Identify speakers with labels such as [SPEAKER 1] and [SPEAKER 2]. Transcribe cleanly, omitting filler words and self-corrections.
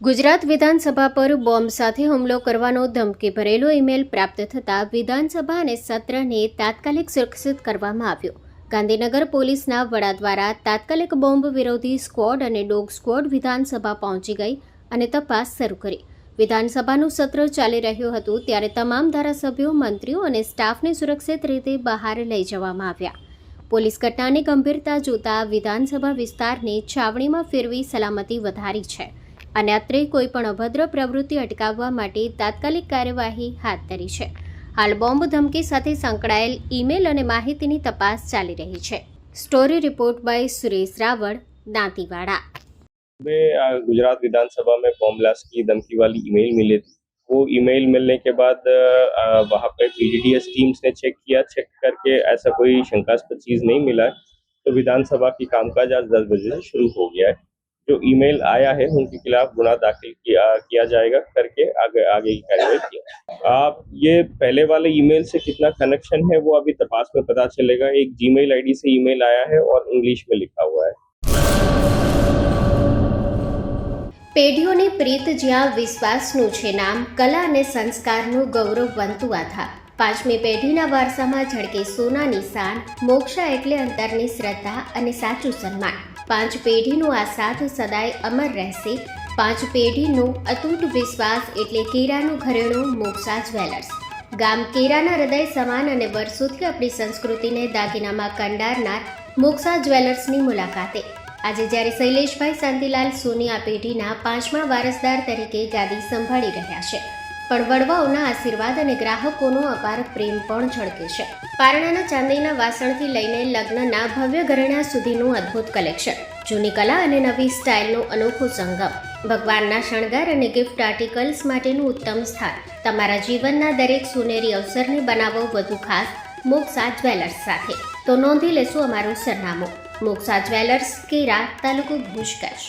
[SPEAKER 1] ગુજરાત વિધાનસભા પર બોમ્બ સાથે હુમલો કરવાનો ધમકી ભરેલો ઈમેલ પ્રાપ્ત થતાં વિધાનસભા અને સત્રને તાત્કાલિક સુરક્ષિત કરવામાં આવ્યો. ગાંધીનગર પોલીસના વડા દ્વારા તાત્કાલિક બોમ્બ વિરોધી સ્ક્વોડ અને ડોગ સ્ક્વોડ વિધાનસભા પહોંચી ગઈ અને તપાસ શરૂ કરી. વિધાનસભાનું સત્ર ચાલી રહ્યું હતું ત્યારે તમામ ધારાસભ્યો, મંત્રીઓ અને સ્ટાફને સુરક્ષિત રીતે બહાર લઈ જવામાં આવ્યા. પોલીસ ઘટનાની ગંભીરતા જોતા વિધાનસભા વિસ્તારને છાવણીમાં ફેરવી સલામતી વધારી છે અને અત્રે કોઈપણ અભદ્ર પ્રવૃત્તિ અટકાવવા માટે તાત્કાલિક કાર્યવાહી હાથ ધરી છે. હાલ બોમ્બ ધમકી સાથે સંકળાયેલ ઈમેલ અને માહિતીની તપાસ ચાલી રહી છે. Story report by Suresh Ravad, Dantiwada.
[SPEAKER 2] Gujarat Vidhan Sabha में बॉम्ब ब्लास्ट की धमकी वाली ईमेल मिली थी। वो ईमेल मिलने के बाद वहाँ पे पीडीडीएस टीम्स ने चेक करके ऐसा कोई शंकास्पद चीज़ नहीं मिला है, तो विधानसभा की कामकाज आज 10 बजे से शुरू हो गया है। जो ईमेल आया है उनके खिलाफ गुना दाखिल किया जाएगा करके आगे की कार्रवाई किया। आप ये पहले वाले ईमेल से कितना कनेक्शन है वो अभी तपास में पता चलेगा। एक जीमेल आईडी से ईमेल आया है और इंग्लिश में लिखा हुआ है।
[SPEAKER 1] પેઢીઓની પ્રીત જ્યાં વિશ્વાસનું છે નામ, કલા અને સંસ્કારનું ગૌરવવંતું આધાર. પાંચમી પેઢીના વારસામાં ઝળકે સોનાની શાન, મોક્ષા એટલે અંતરની શ્રદ્ધા અને સાચું સન્માન. પાંચ પેઢીનું આ સાથ સદાય અમર રહેશે. પાંચ પેઢીનું અતૂટ વિશ્વાસ એટલે કેરાનું ઘરેણું મોક્ષા જ્વેલર્સ. ગામ કેરાના હૃદય સમાન અને વર્ષોથી આપણી સંસ્કૃતિને દાગીનામાં કંડારનાર મોક્ષા જ્વેલર્સની મુલાકાતે આજે જ્યારે શૈલેષભાઈ શાંતિલાલ સોની આ પેઢીના પાંચમા વારસદાર તરીકે ગાદી સંભાળી રહ્યા છે, પણ વડવાઓના આશીર્વાદ અને ગ્રાહકોનો અપાર પ્રેમ પણ ઝળકે છે. પારણાના ચાંદીના વાસણથી લઈને લગ્નના ભવ્ય ઘરેણા સુધીનું અદ્ભુત કલેક્શન, જૂની કલા અને નવી સ્ટાઇલનો અનોખો સંગમ, ભગવાનના શણગાર અને ગિફ્ટ આર્ટિકલ્સ માટેનું ઉત્તમ સ્થાન. તમારા જીવનના દરેક સોનેરી અવસરને બનાવો વધુ ખાસ મોક્ષા જ્વેલર્સ સાથે. તો નોંધી લેશું અમારું સરનામું: મોક્ષા જ્વેલર્સ, કેરા, તાલુકો ભુજ, કચ્છ.